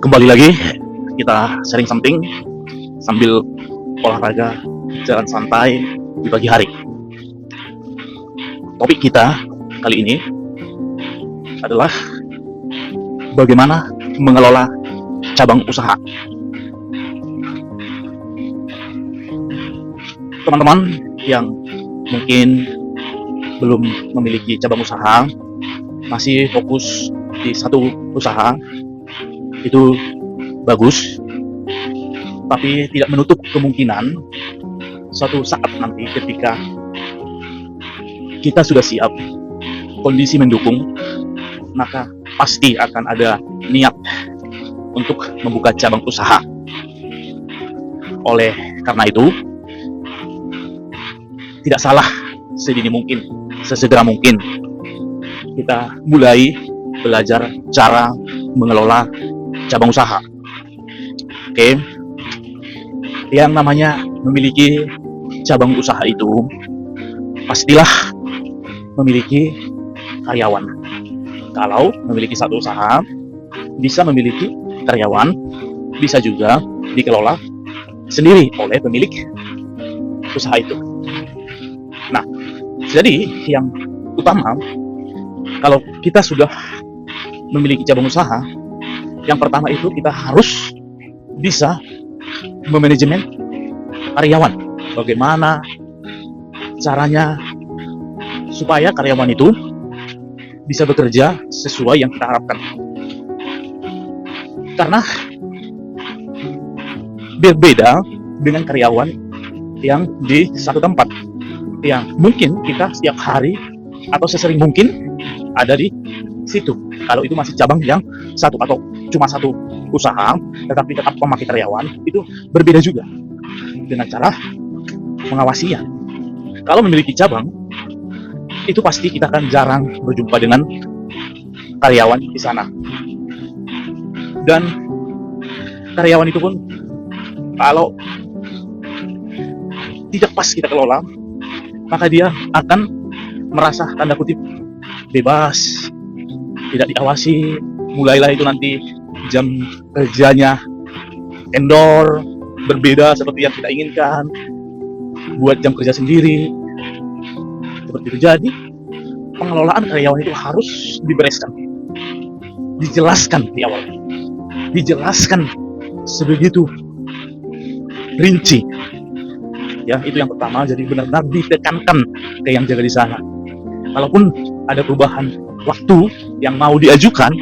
Kembali lagi kita sharing something sambil olahraga jalan santai di pagi hari. Topik kita kali ini adalah bagaimana mengelola cabang usaha. Teman-teman yang mungkin belum memiliki cabang usaha, masih fokus di satu usaha, itu bagus, tapi tidak menutup kemungkinan suatu saat nanti ketika kita sudah siap, kondisi mendukung, maka pasti akan ada niat untuk membuka cabang usaha. Oleh karena itu, tidak salah sedini mungkin, sesegera mungkin kita mulai belajar cara mengelola cabang usaha. Oke, yang namanya memiliki cabang usaha itu pastilah memiliki karyawan. Kalau memiliki satu usaha, bisa memiliki karyawan, bisa juga dikelola sendiri oleh pemilik usaha itu. Nah, jadi yang utama, kalau kita sudah memiliki cabang usaha, yang pertama itu kita harus bisa memanajemen karyawan. Bagaimana caranya supaya karyawan itu bisa bekerja sesuai yang kita harapkan. Karena berbeda dengan karyawan yang di satu tempat, yang mungkin kita setiap hari atau sesering mungkin ada di situ. Kalau itu masih cabang yang satu atau cuma satu usaha, tetapi tetap memakai karyawan, itu berbeda juga dengan cara mengawasinya. Kalau memiliki cabang, itu pasti kita akan jarang berjumpa dengan karyawan di sana. Dan karyawan itu pun kalau tidak pas kita kelola, maka dia akan merasa tanda kutip bebas, tidak diawasi. Mulailah itu nanti jam kerjanya kendor, berbeda seperti yang kita inginkan, buat jam kerja sendiri, seperti itu. Jadi pengelolaan karyawan itu harus dibereskan, dijelaskan di awal, dijelaskan sebegitu rinci. Ya, itu yang pertama. Jadi benar-benar ditekankan ke yang jaga di sana. Kalaupun ada perubahan waktu yang mau diajukan,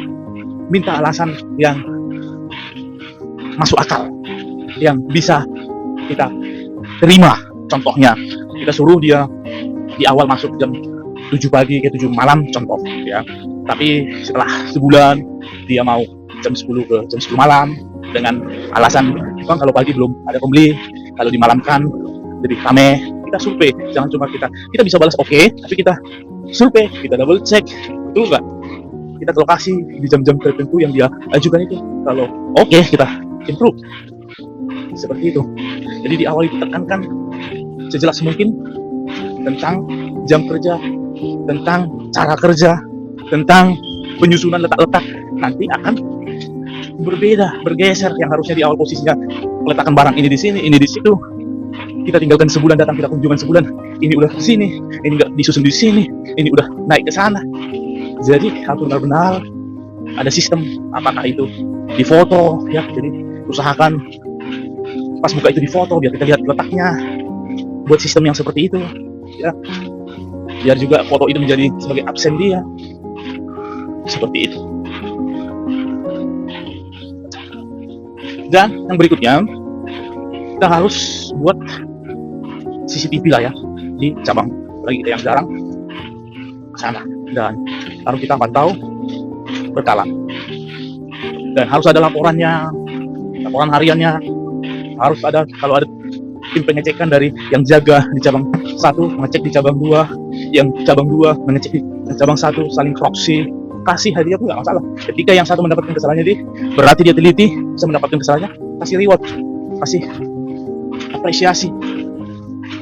minta alasan yang masuk akal, yang bisa kita terima. Contohnya, kita suruh dia di awal masuk jam 7 pagi ke 7 malam, contoh ya. Tapi setelah sebulan dia mau jam 10 ke jam 10 malam dengan alasan, "Bang, kalau pagi belum ada pembeli, kalau dimalamkan lebih rame." Kita survei, jangan cuma kita bisa balas oke, tapi kita survei, kita double check, betul nggak? Kita ke lokasi di jam-jam tertentu yang dia ajukan itu. Kalau oke, kita improve. Seperti itu. Jadi di awal itu tekankan sejelas mungkin tentang jam kerja, tentang cara kerja, tentang penyusunan letak-letak. Nanti akan berbeda, bergeser. Yang harusnya di awal posisinya meletakkan barang ini di sini, ini di situ, kita tinggalkan sebulan, datang kita kunjungan sebulan, ini udah ke sini, ini nggak disusun di sini, ini udah naik ke sana. Jadi harus benar-benar ada sistem. Apakah itu di foto ya, jadi usahakan pas buka itu di foto biar kita lihat letaknya. Buat sistem yang seperti itu ya, biar juga foto itu menjadi sebagai absen dia, seperti itu. Dan yang berikutnya, kita harus buat CCTV lah ya di cabang, lagi kita yang jarang ke sana, dan harus kita pantau berkala. Dan harus ada laporannya, laporan hariannya. Harus ada, kalau ada tim pengecekan dari yang jaga di cabang 1 mengecek di cabang 2, yang cabang 2 mengecek di cabang 1, saling proxy, kasih hadiah pun nggak masalah. Ketika yang satu mendapatkan kesalahannya, dia berarti dia teliti bisa mendapatkan kesalahannya, kasih reward, kasih apresiasi,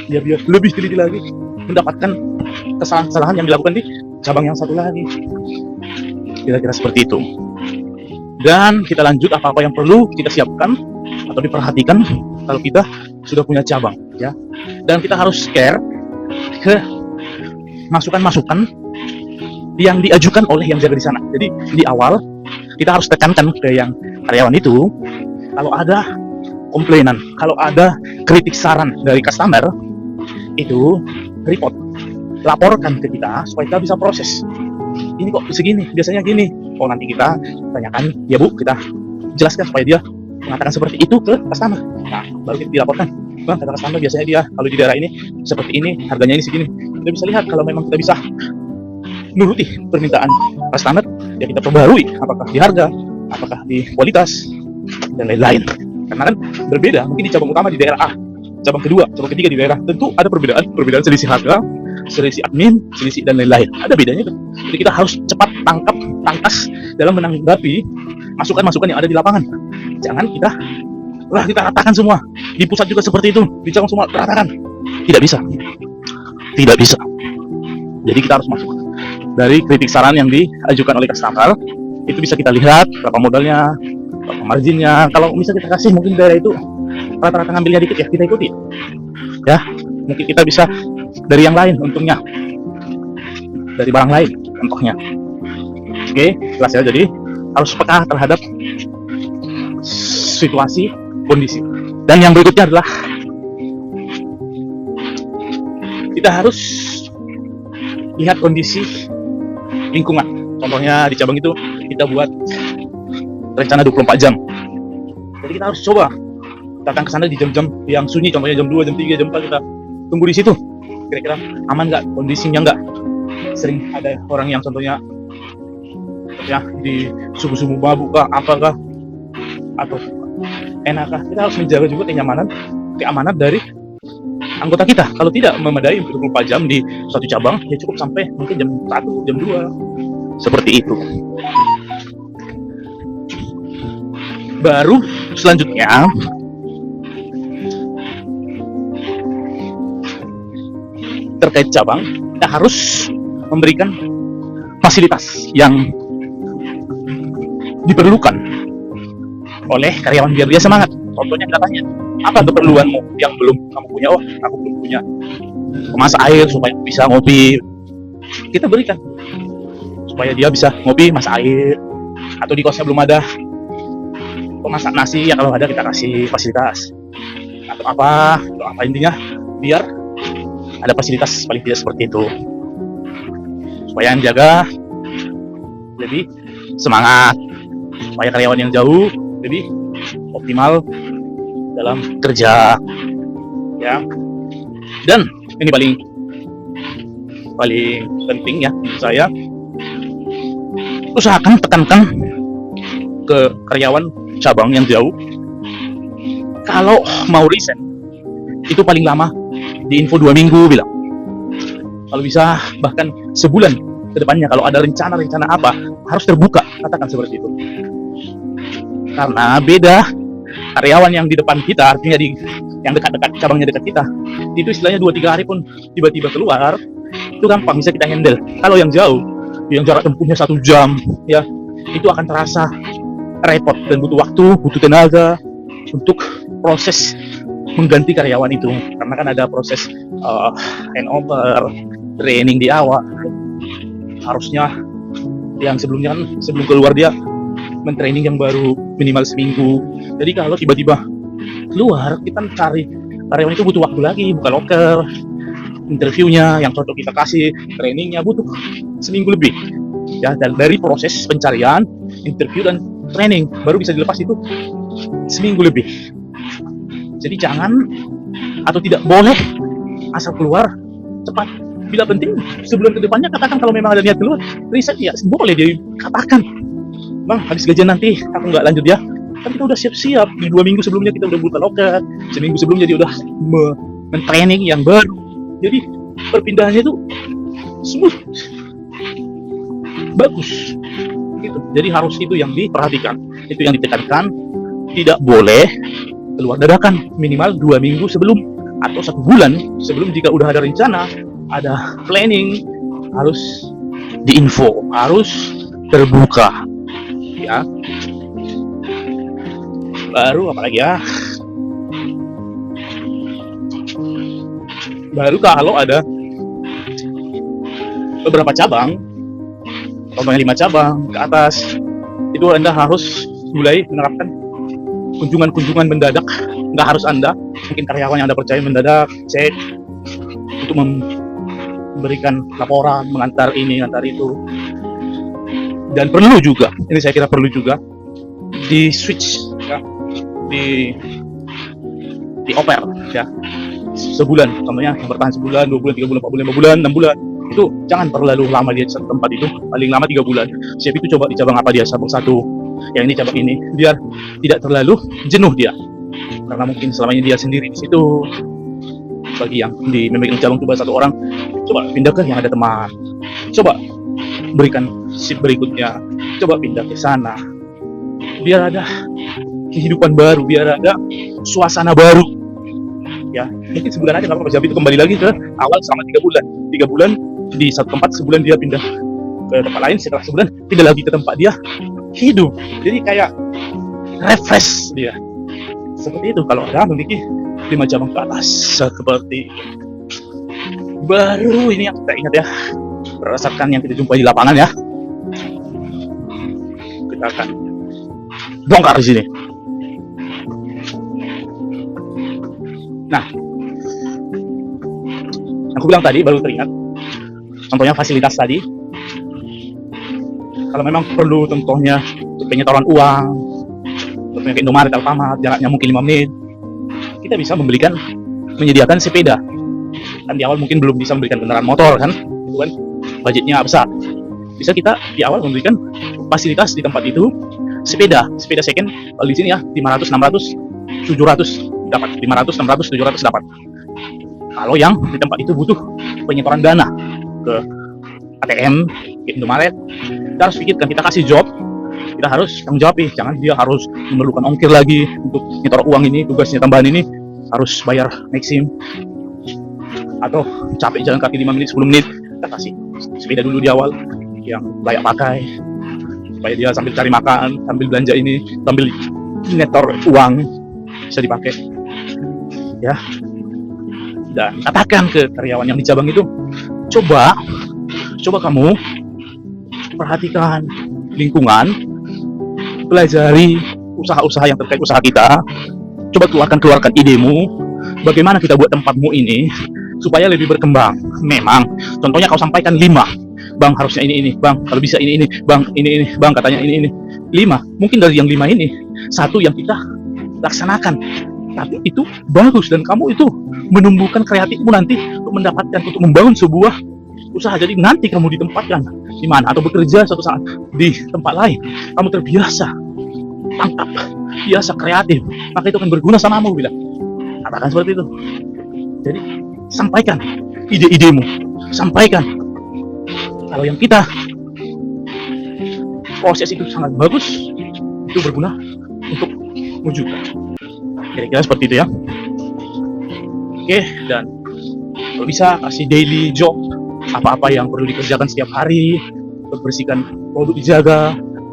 dia biar lebih teliti lagi mendapatkan kesalahan-kesalahan yang dilakukan di cabang yang satu lagi. Kira-kira seperti itu. dan kita lanjut apa-apa yang perlu kita siapkan atau diperhatikan kalau kita sudah punya cabang, ya. Dan kita harus care ke masukan-masukan yang diajukan oleh yang jaga di sana. Jadi di awal kita harus tekankan ke yang karyawan itu, kalau ada komplainan, kalau ada kritik saran dari customer, itu report, laporkan ke kita supaya kita bisa proses. Ini kok segini, biasanya gini. Oh, nanti kita tanyakan, ya Bu, kita jelaskan supaya dia mengatakan seperti itu ke customer. Nah, baru kita dilaporkan. Bang, kata customer biasanya dia kalau di daerah ini seperti ini, harganya ini segini. Kita bisa lihat kalau memang kita bisa nuruti permintaan customer, ya kita perbarui, apakah di harga, apakah di kualitas, dan lain-lain. Karena kan berbeda, mungkin di cabang utama di daerah A, cabang kedua, cabang ketiga di daerah, tentu ada perbedaan selisih harga, selisih admin, selisih dan lain-lain. Ada bedanya tuh. Jadi kita harus cepat tangkas dalam menanggapi masukan-masukan yang ada di lapangan. Jangan kita ratakan semua. Di pusat juga seperti itu, di cabang semua ratakan. Tidak bisa. Jadi kita harus masuk dari kritik saran yang diajukan oleh customer. Itu bisa kita lihat berapa modalnya, berapa marginnya. Kalau bisa kita kasih mungkin daerah itu rata-rata ngambilnya dikit, ya kita ikuti. Ya, mungkin kita bisa dari yang lain untungnya, dari barang lain contohnya. Oke, jelas ya. Jadi harus peka terhadap situasi, kondisi. Dan yang berikutnya adalah kita harus lihat kondisi lingkungan. Contohnya di cabang itu kita buat rencana 24 jam. Jadi kita harus coba datang ke sana di jam-jam yang sunyi, contohnya jam 2, jam 3, jam 4 kita tunggu di situ. Kira-kira aman nggak, kondisinya nggak. Sering ada orang yang contohnya ya di subuh-subuh mabuk kah, apakah, atau enakkah. Kita harus menjaga juga keamanan dari anggota kita. Kalau tidak memadai 24 jam di satu cabang, ya cukup sampai mungkin jam 1, jam 2, seperti itu. Baru selanjutnya terkait cabang, kita harus memberikan fasilitas yang diperlukan oleh karyawan biar dia semangat. Contohnya kita tanya, apa keperluanmu yang belum kamu punya? Oh, aku belum punya pemas air supaya bisa ngopi. Kita berikan supaya dia bisa ngopi, masak air. Atau di kosnya belum ada pemasak nasi, ya kalau ada kita kasih fasilitas. Atau apa intinya biar ada fasilitas paling tidak seperti itu, supaya yang jaga lebih semangat, supaya karyawan yang jauh lebih optimal dalam kerja, ya. Dan ini paling penting ya menurut saya, usahakan tekankan ke karyawan cabang yang jauh, kalau mau resign itu paling lama di info 2 minggu bilang. Kalau bisa bahkan sebulan ke depannya, kalau ada rencana apa harus terbuka, katakan seperti itu. Karena beda karyawan yang di depan kita, artinya yang dekat-dekat, cabangnya dekat kita, itu istilahnya 2-3 hari pun tiba-tiba keluar, itu gampang bisa kita handle. Kalau yang jauh, yang jarak tempuhnya 1 jam, ya itu akan terasa repot dan butuh waktu, butuh tenaga untuk proses mengganti karyawan itu. Karena kan ada proses handover, training di awal. Harusnya yang sebelumnya kan sebelum keluar dia mentraining yang baru minimal seminggu. Jadi kalau tiba-tiba keluar, kita cari karyawan itu butuh waktu lagi, buka loker, interviewnya yang cocok kita kasih, trainingnya butuh seminggu lebih. Ya, dan dari proses pencarian, interview dan training baru bisa dilepas itu seminggu lebih. Jadi jangan atau tidak boleh asal keluar cepat. Bila penting sebulan kedepannya katakan, kalau memang ada niat keluar riset, ya boleh dikatakan, Bang, habis gajian nanti aku nggak lanjut ya. Kan kita udah siap-siap, di 2 minggu sebelumnya kita udah buka loker, seminggu sebelumnya dia udah men-training yang baru. Jadi perpindahannya itu smooth, bagus gitu. Jadi harus itu yang diperhatikan, itu yang ditekankan. Tidak boleh keluar dadakan, minimal 2 minggu sebelum atau 1 bulan sebelum. Jika udah ada rencana, ada planning, harus diinfo, harus terbuka, ya. Baru apalagi ya? Baru kalau ada beberapa cabang, contohnya 5 cabang ke atas, itu Anda harus mulai menerapkan kunjungan-kunjungan mendadak. Nggak harus Anda, mungkin karyawan yang Anda percaya mendadak cek untuk memberikan laporan, mengantar ini, mengantar itu. Dan perlu juga, ini saya kira perlu juga di switch ya, di oper ya, sebulan, contohnya yang bertahan sebulan, 2 bulan, 3 bulan, 4 bulan, 5 bulan, 6 bulan, itu jangan terlalu lama di satu tempat. Itu paling lama 3 bulan. Siap itu coba di cabang apa dia, cabang satu, yang ini cabang ini, biar tidak terlalu jenuh dia, karena mungkin selama ini dia sendiri di situ. Bagi yang di memegang cabang coba satu orang, coba pindah ke yang ada teman, coba berikan shift berikutnya, coba pindah ke sana, biar ada kehidupan baru, biar ada suasana baru ya. Mungkin sebulan aja nggak apa-apa, itu kembali lagi ke awal selama 3 bulan di satu tempat, sebulan dia pindah ke tempat lain, setelah sebulan pindah lagi ke tempat dia hidup, jadi kayak refresh dia. Seperti itu kalau Anda memiliki 5 cabang ke atas seperti itu. Baru ini yang kita ingat ya, berdasarkan yang kita jumpai di lapangan ya, kita akan bongkar di sini. Nah, aku bilang tadi baru teringat, contohnya fasilitas tadi. Kalau memang perlu contohnya penyetoran uang, contohnya ke Indomaret, Alfamart, jaraknya mungkin 5 menit, kita bisa menyediakan sepeda. Kan di awal mungkin belum bisa memberikan kendaraan motor kan, itu kan budgetnya besar. Bisa kita di awal memberikan fasilitas di tempat itu, sepeda second, kalau di sini ya 500, 600, 700 dapat, 500, 600, 700 dapat. Kalau yang di tempat itu butuh penyetoran dana ke ATM, ke Indomaret, kita harus pikirkan, kita kasih job, kita harus tanggung jawab, jangan dia harus memerlukan ongkir lagi untuk nyetor uang ini, tugasnya tambahan ini harus bayar Maxim, atau capek jalan kaki 5 menit, 10 menit, kita kasih sepeda dulu di awal yang layak pakai, supaya dia sambil cari makan, sambil belanja ini, sambil nyetor uang bisa dipakai ya. Dan katakan ke karyawan yang di cabang itu, coba kamu perhatikan lingkungan, pelajari usaha-usaha yang terkait usaha kita, coba keluarkan idemu, bagaimana kita buat tempatmu ini supaya lebih berkembang. Memang contohnya kau sampaikan 5, bang harusnya ini, bang kalau bisa ini, bang ini, bang katanya ini 5. Mungkin dari yang 5 ini, 1 yang kita laksanakan, tapi itu bagus dan kamu itu menumbuhkan kreatifmu nanti untuk mendapatkan, untuk membangun sebuah usaha. Jadi nanti kamu ditempatkan di mana atau bekerja suatu saat di tempat lain, kamu terbiasa tangkap, biasa kreatif, maka itu akan berguna sama kamu, bilang katakan seperti itu. Jadi sampaikan ide-idemu, sampaikan kalau yang kita proses itu sangat bagus, itu berguna untuk wujudkan. Kira-kira seperti itu ya. Oke, dan kalau bisa kasih daily job, apa-apa yang perlu dikerjakan setiap hari, membersihkan produk dijaga,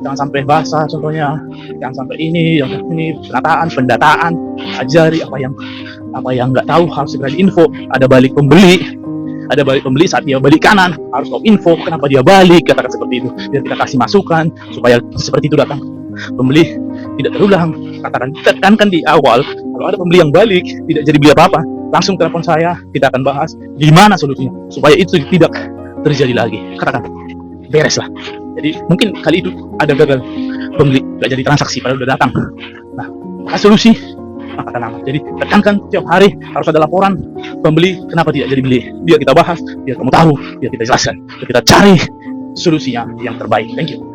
jangan sampai basah contohnya, jangan sampai ini pendataan, ajari apa yang nggak tahu harus segera diinfo. Ada balik pembeli saat dia balik kanan, harus tahu info kenapa dia balik, katakan seperti itu, biar kita kasih masukan supaya seperti itu datang pembeli tidak terulang. Tekankan di awal, kalau ada pembeli yang balik tidak jadi beli apa-apa, langsung telepon saya, kita akan bahas gimana solusinya supaya itu tidak terjadi lagi. Katakan beres lah. Jadi mungkin kali itu ada gagal pembeli, nggak jadi transaksi padahal udah datang. Nah, solusi maka aman. Jadi tekankan tiap hari harus ada laporan pembeli kenapa tidak jadi beli, biar kita bahas, biar kamu tahu, biar kita jelaskan, biar kita cari solusinya yang terbaik. Thank you.